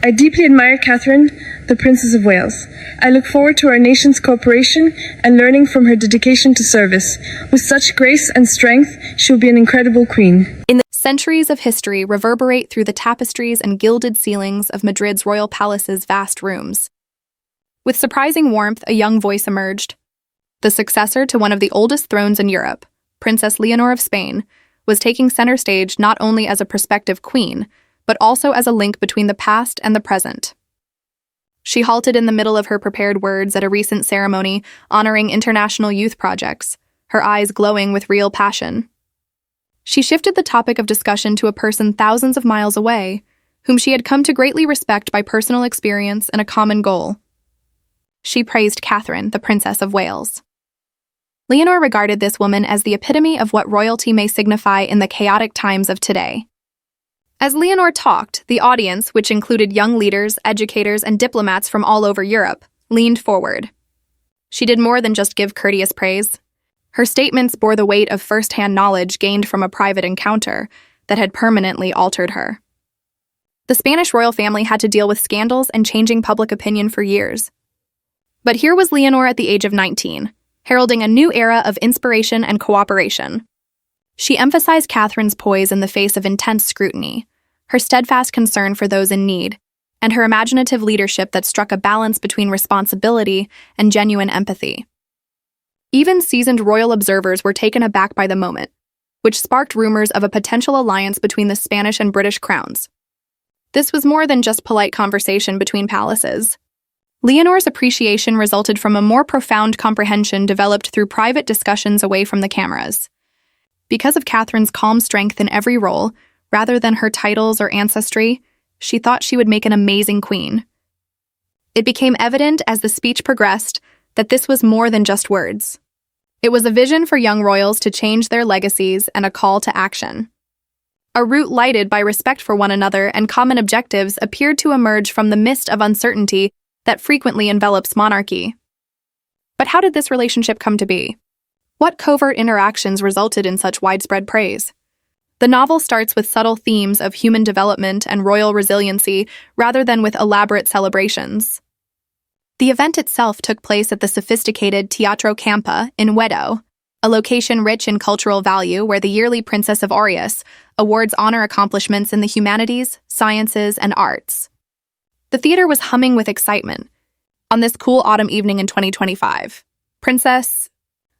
I deeply admire Catherine, the Princess of Wales. I look forward to our nation's cooperation and learning from her dedication to service. With such grace and strength, she will be an incredible queen. Centuries of history reverberate through the tapestries and gilded ceilings of Madrid's royal palace's vast rooms. With surprising warmth, a young voice emerged. The successor to one of the oldest thrones in Europe, Princess Leonor of Spain, was taking center stage not only as a prospective queen, but also as a link between the past and the present. She halted in the middle of her prepared words at a recent ceremony honoring international youth projects, her eyes glowing with real passion. She shifted the topic of discussion to a person thousands of miles away, whom she had come to greatly respect by personal experience and a common goal. She praised Catherine, the Princess of Wales. Leonor regarded this woman as the epitome of what royalty may signify in the chaotic times of today. As Leonor talked, the audience, which included young leaders, educators, and diplomats from all over Europe, leaned forward. She did more than just give courteous praise. Her statements bore the weight of first-hand knowledge gained from a private encounter that had permanently altered her. The Spanish royal family had to deal with scandals and changing public opinion for years. But here was Leonor at the age of 19, heralding a new era of inspiration and cooperation. She emphasized Catherine's poise in the face of intense scrutiny, her steadfast concern for those in need, and her imaginative leadership that struck a balance between responsibility and genuine empathy. Even seasoned royal observers were taken aback by the moment, which sparked rumors of a potential alliance between the Spanish and British crowns. This was more than just polite conversation between palaces. Leonor's appreciation resulted from a more profound comprehension developed through private discussions away from the cameras. Because of Catherine's calm strength in every role, rather than her titles or ancestry, she thought she would make an amazing queen. It became evident as the speech progressed that this was more than just words. It was a vision for young royals to change their legacies and a call to action. A route lighted by respect for one another and common objectives appeared to emerge from the mist of uncertainty that frequently envelops monarchy. But how did this relationship come to be? What covert interactions resulted in such widespread praise? The novel starts with subtle themes of human development and royal resiliency rather than with elaborate celebrations. The event itself took place at the sophisticated Teatro Campa in Wedo, a location rich in cultural value where the yearly Princess of Aureus awards honor accomplishments in the humanities, sciences, and arts. The theater was humming with excitement. On this cool autumn evening in 2025, Princess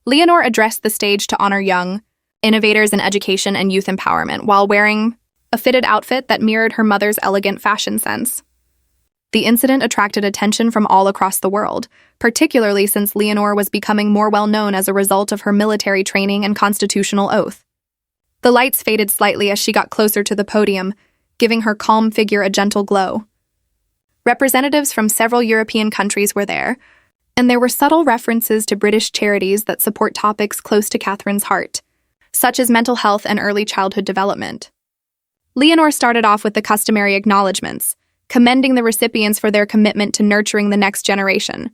Leonor addressed the stage to honor young innovators in education and youth empowerment while wearing a fitted outfit that mirrored her mother's elegant fashion sense. The incident attracted attention from all across the world, particularly since Leonor was becoming more well-known as a result of her military training and constitutional oath. The lights faded slightly as she got closer to the podium, giving her calm figure a gentle glow. Representatives from several European countries were there, and there were subtle references to British charities that support topics close to Catherine's heart, such as mental health and early childhood development. Leonor started off with the customary acknowledgments, commending the recipients for their commitment to nurturing the next generation.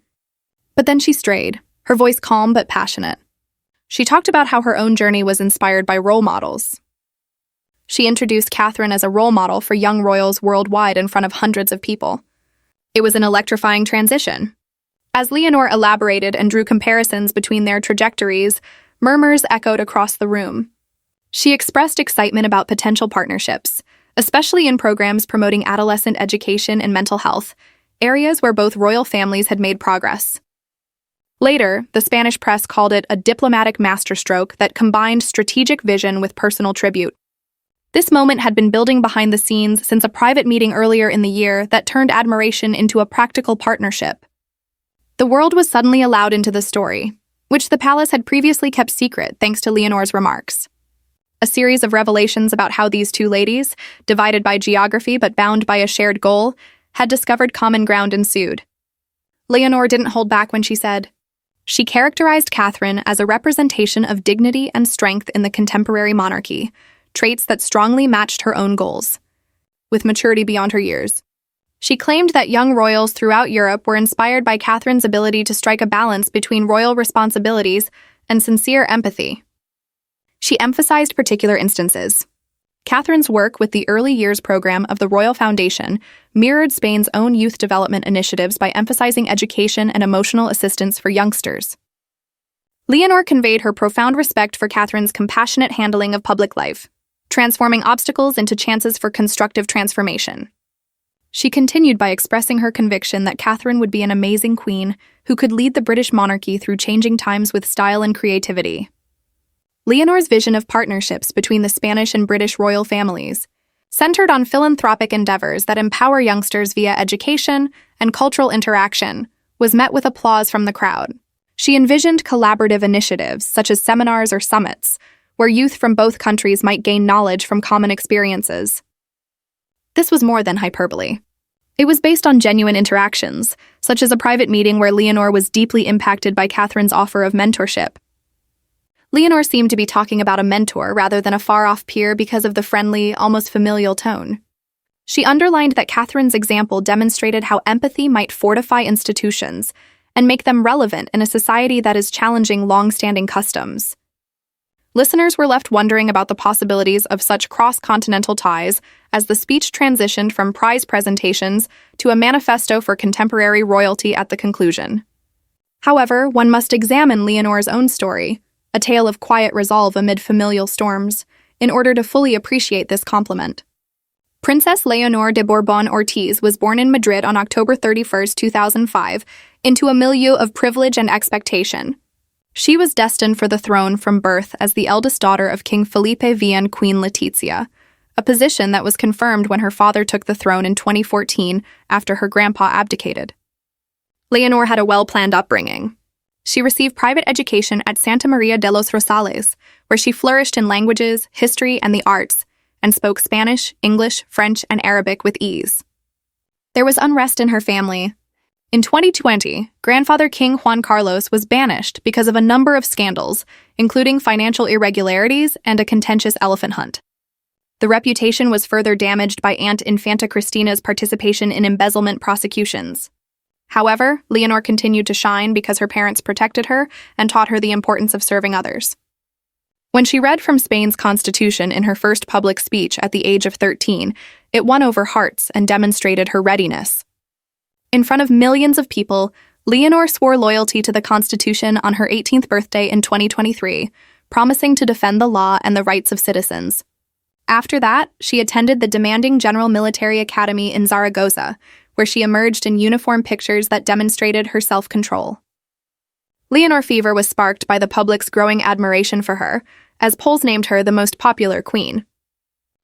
But then she strayed, her voice calm but passionate. She talked about how her own journey was inspired by role models. She introduced Catherine as a role model for young royals worldwide in front of hundreds of people. It was an electrifying transition. As Leonor elaborated and drew comparisons between their trajectories, murmurs echoed across the room. She expressed excitement about potential partnerships, especially in programs promoting adolescent education and mental health, areas where both royal families had made progress. Later, the Spanish press called it a diplomatic masterstroke that combined strategic vision with personal tribute. This moment had been building behind the scenes since a private meeting earlier in the year that turned admiration into a practical partnership. The world was suddenly allowed into the story, which the palace had previously kept secret thanks to Leonor's remarks. A series of revelations about how these two ladies, divided by geography but bound by a shared goal, had discovered common ground ensued. Leonor didn't hold back when she said, she characterized Catherine as a representation of dignity and strength in the contemporary monarchy, traits that strongly matched her own goals. With maturity beyond her years, she claimed that young royals throughout Europe were inspired by Catherine's ability to strike a balance between royal responsibilities and sincere empathy. She emphasized particular instances. Catherine's work with the Early Years program of the Royal Foundation mirrored Spain's own youth development initiatives by emphasizing education and emotional assistance for youngsters. Leonor conveyed her profound respect for Catherine's compassionate handling of public life, transforming obstacles into chances for constructive transformation. She continued by expressing her conviction that Catherine would be an amazing queen who could lead the British monarchy through changing times with style and creativity. Leonor's vision of partnerships between the Spanish and British royal families centered on philanthropic endeavors that empower youngsters via education and cultural interaction was met with applause from the crowd. She envisioned collaborative initiatives such as seminars or summits, where youth from both countries might gain knowledge from common experiences. This was more than hyperbole. It was based on genuine interactions, such as a private meeting where Leonor was deeply impacted by Catherine's offer of mentorship. Leonor seemed to be talking about a mentor rather than a far-off peer because of the friendly, almost familial tone. She underlined that Catherine's example demonstrated how empathy might fortify institutions and make them relevant in a society that is challenging long-standing customs. Listeners were left wondering about the possibilities of such cross-continental ties as the speech transitioned from prize presentations to a manifesto for contemporary royalty at the conclusion. However, one must examine Leonor's own story, a tale of quiet resolve amid familial storms, in order to fully appreciate this compliment. Princess Leonor de Borbon-Ortiz was born in Madrid on October 31, 2005, into a milieu of privilege and expectation. She was destined for the throne from birth as the eldest daughter of King Felipe V and Queen Letizia, a position that was confirmed when her father took the throne in 2014 after her grandpa abdicated. Leonor had a well-planned upbringing. She received private education at Santa Maria de los Rosales, where she flourished in languages, history, and the arts, and spoke Spanish, English, French, and Arabic with ease. There was unrest in her family. In 2020, grandfather King Juan Carlos was banished because of a number of scandals, including financial irregularities and a contentious elephant hunt. The reputation was further damaged by Aunt Infanta Cristina's participation in embezzlement prosecutions. However, Leonor continued to shine because her parents protected her and taught her the importance of serving others. When she read from Spain's constitution in her first public speech at the age of 13, it won over hearts and demonstrated her readiness. In front of millions of people, Leonor swore loyalty to the Constitution on her 18th birthday in 2023, promising to defend the law and the rights of citizens. After that, she attended the demanding General Military Academy in Zaragoza, where she emerged in uniform pictures that demonstrated her self-control. Leonor fever was sparked by the public's growing admiration for her, as polls named her the most popular queen.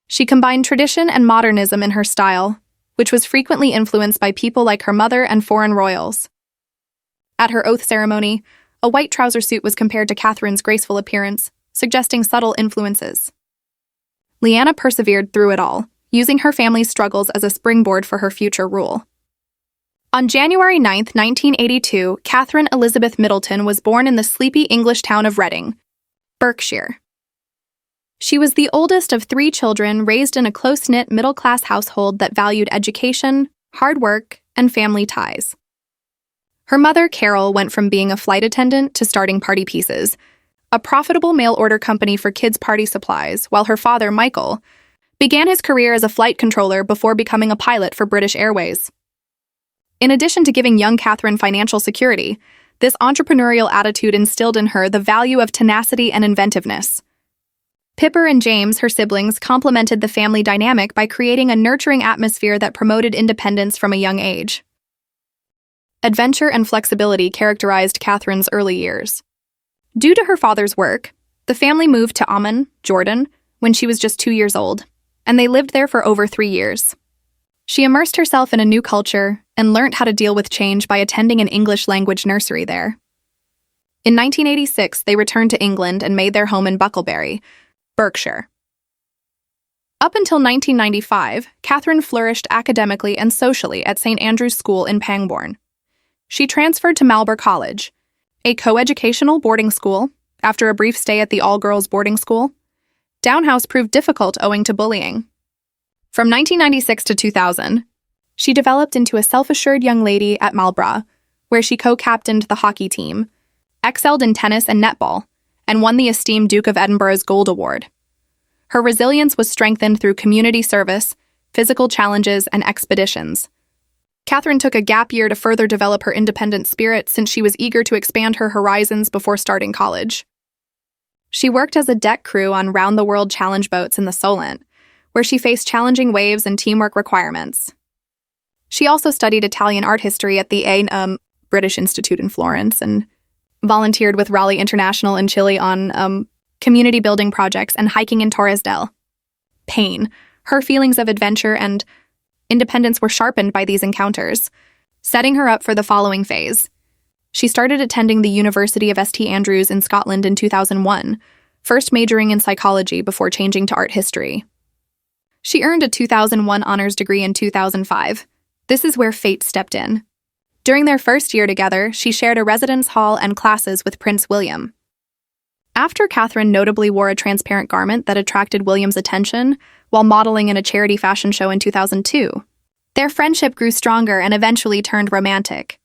She combined tradition and modernism in her style, which was frequently influenced by people like her mother and foreign royals. At her oath ceremony, a white trouser suit was compared to Catherine's graceful appearance, suggesting subtle influences. Leanna persevered through it all, using her family's struggles as a springboard for her future rule. On January 9, 1982, Catherine Elizabeth Middleton was born in the sleepy English town of Reading, Berkshire. She was the oldest of 3 children raised in a close-knit middle-class household that valued education, hard work, and family ties. Her mother, Carol, went from being a flight attendant to starting Party Pieces, a profitable mail-order company for kids' party supplies, while her father, Michael, began his career as a flight controller before becoming a pilot for British Airways. In addition to giving young Catherine financial security, this entrepreneurial attitude instilled in her the value of tenacity and inventiveness. Pippa and James, her siblings, complemented the family dynamic by creating a nurturing atmosphere that promoted independence from a young age. Adventure and flexibility characterized Catherine's early years. Due to her father's work, the family moved to Amman, Jordan, when she was just 2 years old, and they lived there for over 3 years. She immersed herself in a new culture and learned how to deal with change by attending an English-language nursery there. In 1986, they returned to England and made their home in Bucklebury, Berkshire. Up until 1995, Catherine flourished academically and socially at St. Andrew's School in Pangbourne. She transferred to Marlborough College, a coeducational boarding school, after a brief stay at the all-girls boarding school. Downhouse proved difficult owing to bullying. From 1996 to 2000, she developed into a self-assured young lady at Marlborough, where she co-captained the hockey team, excelled in tennis and netball, and won the esteemed Duke of Edinburgh's Gold Award. Her resilience was strengthened through community service, physical challenges, and expeditions. Catherine took a gap year to further develop her independent spirit since she was eager to expand her horizons before starting college. She worked as a deck crew on round-the-world challenge boats in the Solent, where she faced challenging waves and teamwork requirements. She also studied Italian art history at the British Institute in Florence and volunteered with Raleigh International in Chile on community building projects and hiking in Torres del Paine. Her feelings of adventure and independence were sharpened by these encounters, setting her up for the following phase. She started attending the University of St Andrews in Scotland in 2001, first majoring in psychology before changing to art history. She earned a 2001 honors degree in 2005. This is where fate stepped in. During their first year together, she shared a residence hall and classes with Prince William. After Catherine notably wore a transparent garment that attracted William's attention while modeling in a charity fashion show in 2002, their friendship grew stronger and eventually turned romantic.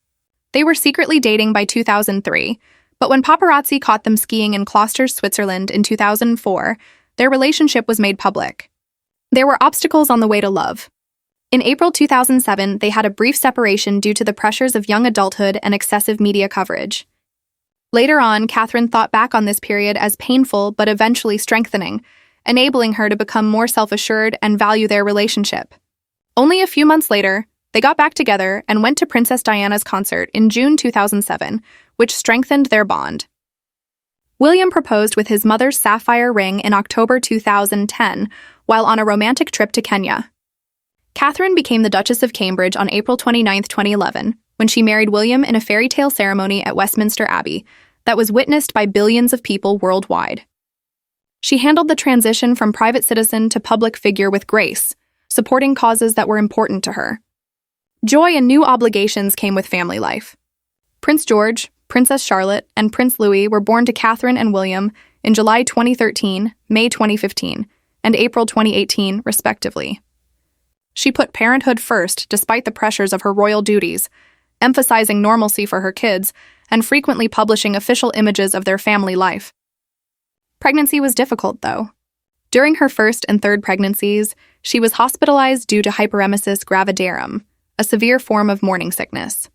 They were secretly dating by 2003, but when paparazzi caught them skiing in Klosters, Switzerland in 2004, their relationship was made public. There were obstacles on the way to love. In April 2007, they had a brief separation due to the pressures of young adulthood and excessive media coverage. Later on, Catherine thought back on this period as painful but eventually strengthening, enabling her to become more self-assured and value their relationship. Only a few months later, they got back together and went to Princess Diana's concert in June 2007, which strengthened their bond. William proposed with his mother's sapphire ring in October 2010 while on a romantic trip to Kenya. Catherine became the Duchess of Cambridge on April 29, 2011, when she married William in a fairy tale ceremony at Westminster Abbey that was witnessed by billions of people worldwide. She handled the transition from private citizen to public figure with grace, supporting causes that were important to her. Joy and new obligations came with family life. Prince George, Princess Charlotte, and Prince Louis were born to Catherine and William in July 2013, May 2015, and April 2018, respectively. She put parenthood first despite the pressures of her royal duties, emphasizing normalcy for her kids and frequently publishing official images of their family life. Pregnancy was difficult, though. During her first and third pregnancies, she was hospitalized due to hyperemesis gravidarum, a severe form of morning sickness.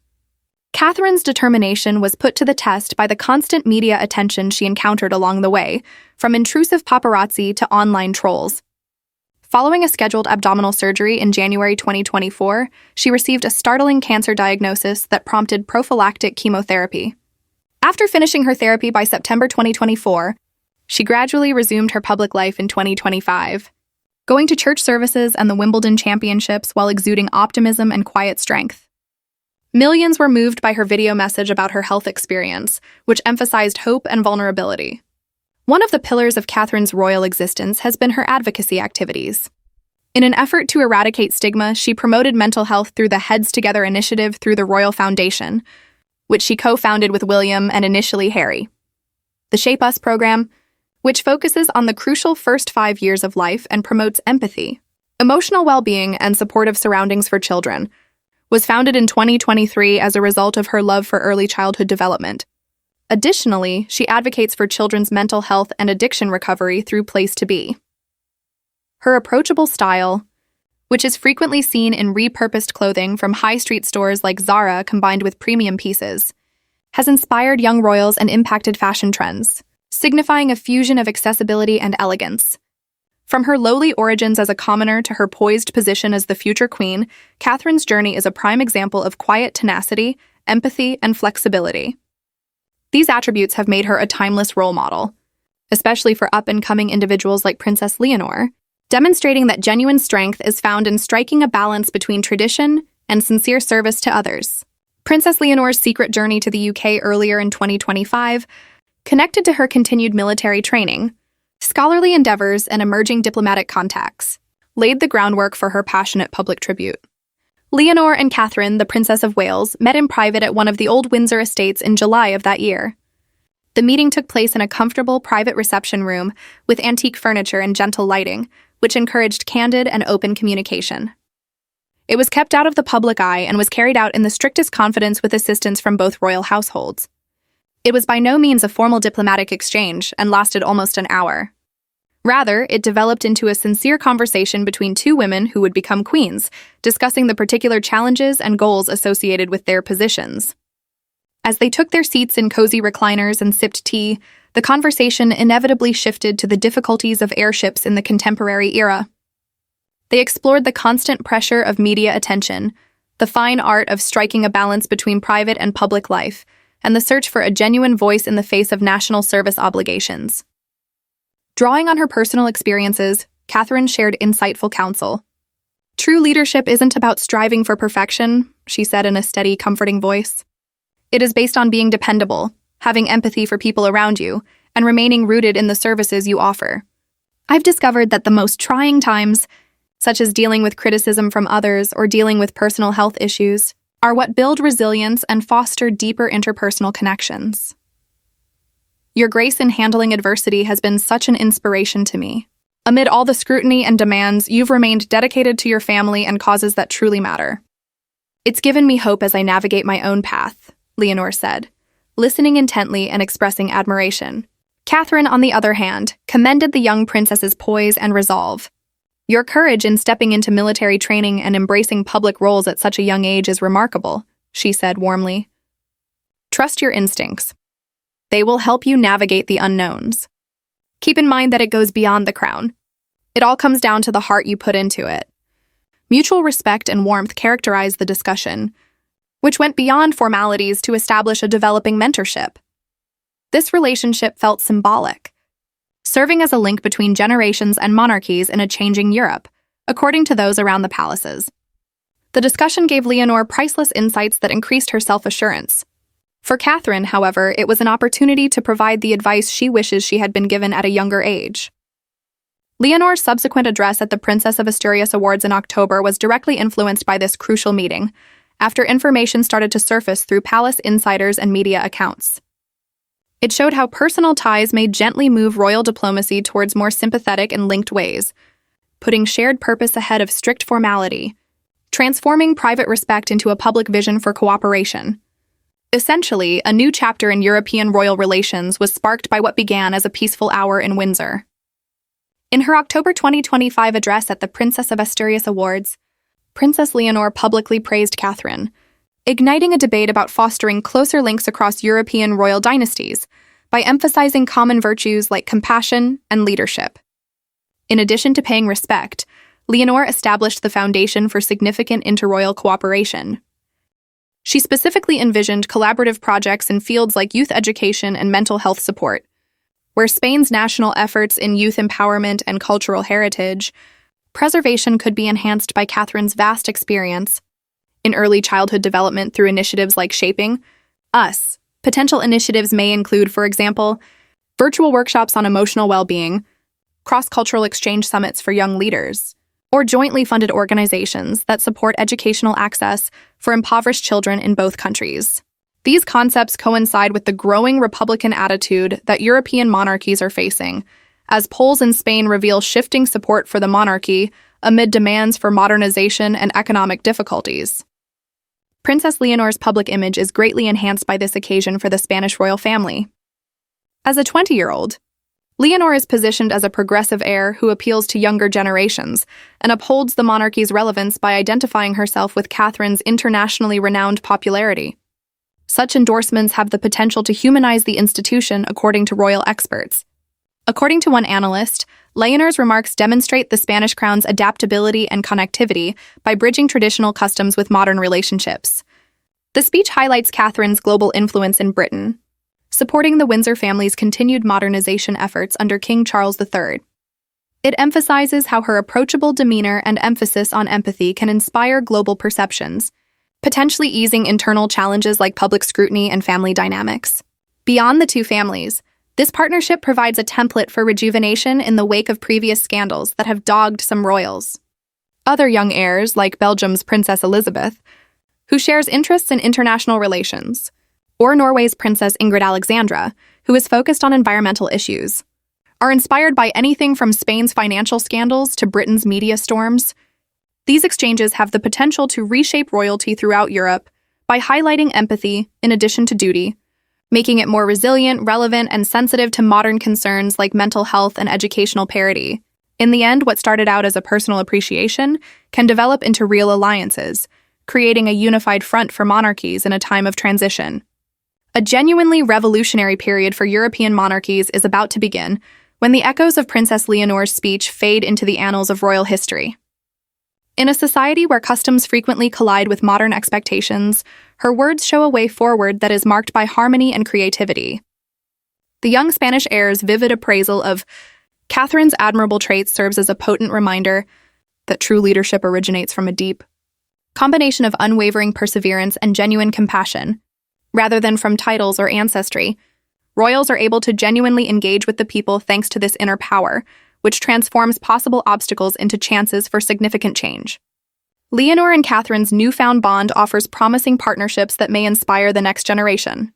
Catherine's determination was put to the test by the constant media attention she encountered along the way, from intrusive paparazzi to online trolls. Following a scheduled abdominal surgery in January 2024, she received a startling cancer diagnosis that prompted prophylactic chemotherapy. After finishing her therapy by September 2024, she gradually resumed her public life in 2025, going to church services and the Wimbledon Championships while exuding optimism and quiet strength. Millions were moved by her video message about her health experience, which emphasized hope and vulnerability. One of the pillars of Catherine's royal existence has been her advocacy activities. In an effort to eradicate stigma, she promoted mental health through the Heads Together initiative through the Royal Foundation, which she co-founded with William and initially Harry. The Shape Us program, which focuses on the crucial first 5 years of life and promotes empathy, emotional well-being, and supportive surroundings for children, was founded in 2023 as a result of her love for early childhood development. Additionally, she advocates for children's mental health and addiction recovery through Place to Be. Her approachable style, which is frequently seen in repurposed clothing from high street stores like Zara combined with premium pieces, has inspired young royals and impacted fashion trends, signifying a fusion of accessibility and elegance. From her lowly origins as a commoner to her poised position as the future queen, Catherine's journey is a prime example of quiet tenacity, empathy, and flexibility. These attributes have made her a timeless role model, especially for up-and-coming individuals like Princess Leonor, demonstrating that genuine strength is found in striking a balance between tradition and sincere service to others. Princess Leonor's secret journey to the UK earlier in 2025, connected to her continued military training, scholarly endeavors, and emerging diplomatic contacts, laid the groundwork for her passionate public tribute. Leonor and Catherine, the Princess of Wales, met in private at one of the old Windsor estates in July of that year. The meeting took place in a comfortable private reception room with antique furniture and gentle lighting, which encouraged candid and open communication. It was kept out of the public eye and was carried out in the strictest confidence with assistance from both royal households. It was by no means a formal diplomatic exchange and lasted almost an hour. Rather, it developed into a sincere conversation between two women who would become queens, discussing the particular challenges and goals associated with their positions. As they took their seats in cozy recliners and sipped tea, the conversation inevitably shifted to the difficulties of airships in the contemporary era. They explored the constant pressure of media attention, the fine art of striking a balance between private and public life, and the search for a genuine voice in the face of national service obligations. Drawing on her personal experiences, Catherine shared insightful counsel. "True leadership isn't about striving for perfection," she said in a steady, comforting voice. "It is based on being dependable, having empathy for people around you, and remaining rooted in the services you offer. I've discovered that the most trying times, such as dealing with criticism from others or dealing with personal health issues, are what build resilience and foster deeper interpersonal connections. Your grace in handling adversity has been such an inspiration to me. Amid all the scrutiny and demands, you've remained dedicated to your family and causes that truly matter. It's given me hope as I navigate my own path," Leonor said, listening intently and expressing admiration. Catherine, on the other hand, commended the young princess's poise and resolve. "Your courage in stepping into military training and embracing public roles at such a young age is remarkable," she said warmly. "Trust your instincts. They will help you navigate the unknowns. Keep in mind that it goes beyond the crown. It all comes down to the heart you put into it." Mutual respect and warmth characterized the discussion, which went beyond formalities to establish a developing mentorship. This relationship felt symbolic, serving as a link between generations and monarchies in a changing Europe, according to those around the palaces. The discussion gave Leonor priceless insights that increased her self-assurance. For Catherine, however, it was an opportunity to provide the advice she wishes she had been given at a younger age. Leonor's subsequent address at the Princess of Asturias Awards in October was directly influenced by this crucial meeting, after information started to surface through palace insiders and media accounts. It showed how personal ties may gently move royal diplomacy towards more sympathetic and linked ways, putting shared purpose ahead of strict formality, transforming private respect into a public vision for cooperation. Essentially, a new chapter in European royal relations was sparked by what began as a peaceful hour in Windsor. In her October 2025 address at the Princess of Asturias Awards, Princess Leonor publicly praised Catherine, igniting a debate about fostering closer links across European royal dynasties by emphasizing common virtues like compassion and leadership. In addition to paying respect, Leonor established the foundation for significant interroyal cooperation. She specifically envisioned collaborative projects in fields like youth education and mental health support, where Spain's national efforts in youth empowerment and cultural heritage preservation could be enhanced by Catherine's vast experience in early childhood development through initiatives like Shaping Us. Potential initiatives may include, for example, virtual workshops on emotional well-being, cross-cultural exchange summits for young leaders, or jointly funded organizations that support educational access for impoverished children in both countries. These concepts coincide with the growing Republican attitude that European monarchies are facing, as polls in Spain reveal shifting support for the monarchy amid demands for modernization and economic difficulties. Princess Leonor's public image is greatly enhanced by this occasion for the Spanish royal family. As a 20-year-old, Leonor is positioned as a progressive heir who appeals to younger generations and upholds the monarchy's relevance by identifying herself with Catherine's internationally renowned popularity. Such endorsements have the potential to humanize the institution, according to royal experts. According to one analyst, Leonor's remarks demonstrate the Spanish crown's adaptability and connectivity by bridging traditional customs with modern relationships. The speech highlights Catherine's global influence in Britain, supporting the Windsor family's continued modernization efforts under King Charles III. It emphasizes how her approachable demeanor and emphasis on empathy can inspire global perceptions, potentially easing internal challenges like public scrutiny and family dynamics. Beyond the two families, this partnership provides a template for rejuvenation in the wake of previous scandals that have dogged some royals. Other young heirs, like Belgium's Princess Elizabeth, who shares interests in international relations, or Norway's Princess Ingrid Alexandra, who is focused on environmental issues, are inspired by anything from Spain's financial scandals to Britain's media storms. These exchanges have the potential to reshape royalty throughout Europe by highlighting empathy in addition to duty, making it more resilient, relevant, and sensitive to modern concerns like mental health and educational parity. In the end, what started out as a personal appreciation can develop into real alliances, creating a unified front for monarchies in a time of transition. A genuinely revolutionary period for European monarchies is about to begin, when the echoes of Princess Leonor's speech fade into the annals of royal history. In a society where customs frequently collide with modern expectations, her words show a way forward that is marked by harmony and creativity. The young Spanish heir's vivid appraisal of Catherine's admirable traits serves as a potent reminder that true leadership originates from a deep combination of unwavering perseverance and genuine compassion. Rather than from titles or ancestry, royals are able to genuinely engage with the people thanks to this inner power, which transforms possible obstacles into chances for significant change. Leonor and Catherine's newfound bond offers promising partnerships that may inspire the next generation.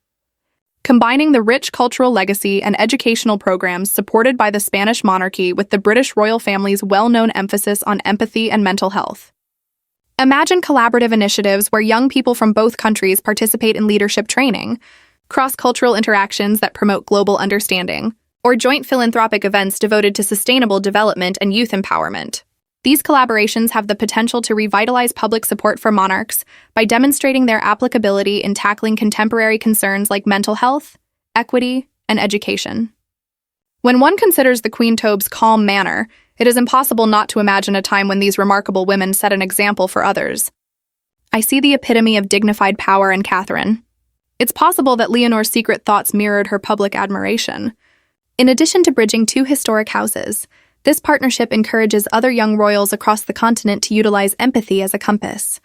Combining the rich cultural legacy and educational programs supported by the Spanish monarchy with the British royal family's well-known emphasis on empathy and mental health. Imagine collaborative initiatives where young people from both countries participate in leadership training, cross-cultural interactions that promote global understanding, or joint philanthropic events devoted to sustainable development and youth empowerment. These collaborations have the potential to revitalize public support for monarchs by demonstrating their applicability in tackling contemporary concerns like mental health, equity, and education. When one considers the Queen Tobe's calm manner, it is impossible not to imagine a time when these remarkable women set an example for others. I see the epitome of dignified power in Catherine. It's possible that Leonor's secret thoughts mirrored her public admiration. In addition to bridging two historic houses, this partnership encourages other young royals across the continent to utilize empathy as a compass.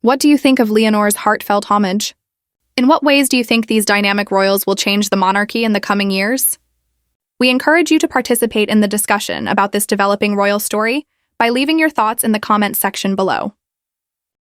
What do you think of Leonor's heartfelt homage? In what ways do you think these dynamic royals will change the monarchy in the coming years? We encourage you to participate in the discussion about this developing royal story by leaving your thoughts in the comments section below.